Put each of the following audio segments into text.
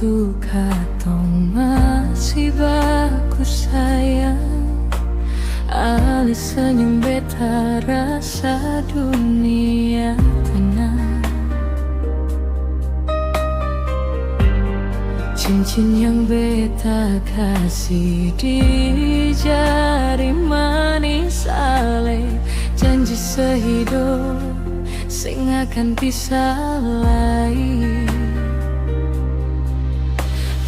waktu katong masih baku sayang, alih senyum beta rasa dunia tenang. Cincin yang beta kasih di jari manis ale, janji sehidup sing akan pisah lagi.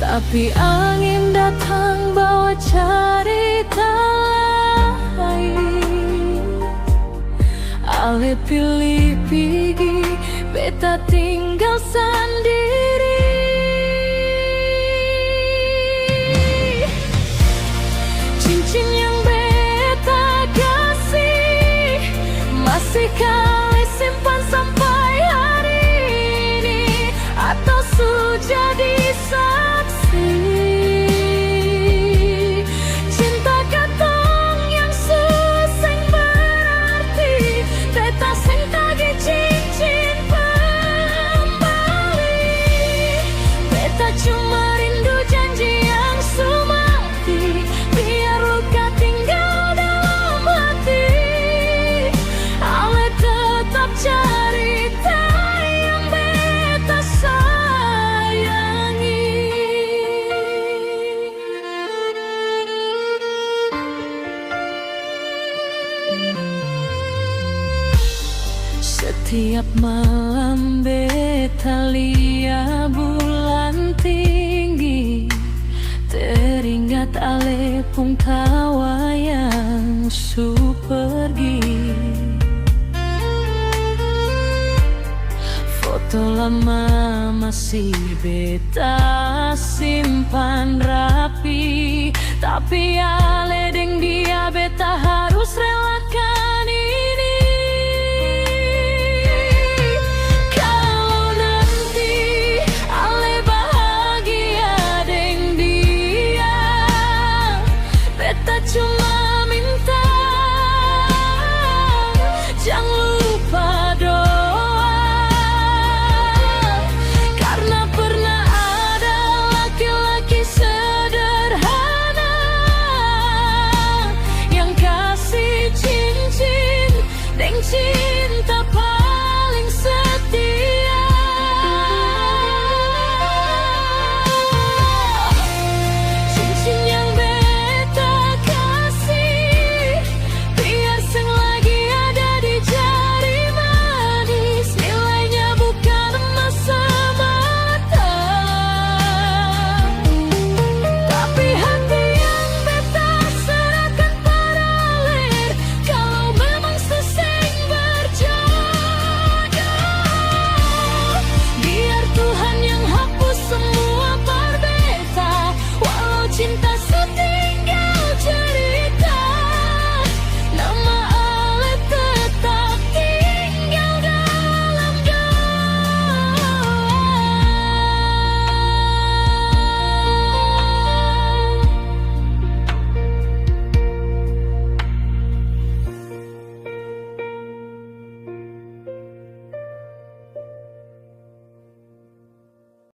Tapi angin datang bawa cerita lain, ale pilih pergi, beta tinggal sendiri. Cincin yang beta kasih masih kali simpan sampai hari ini, atau sudah disaksi. Cinta katong yang suseng berarti, beta sing tagih cincin kembali. Beta cuma rindu janji yang sumati, biar luka tinggal dalam hati. Ale tetap cerita yang beta sayangi. Setiap malam beta lihat bulan tinggi, teringat ale pun tawa yang su pergi. Foto lama masih beta simpan rapi, tapi ale deng dia beta harus relakan.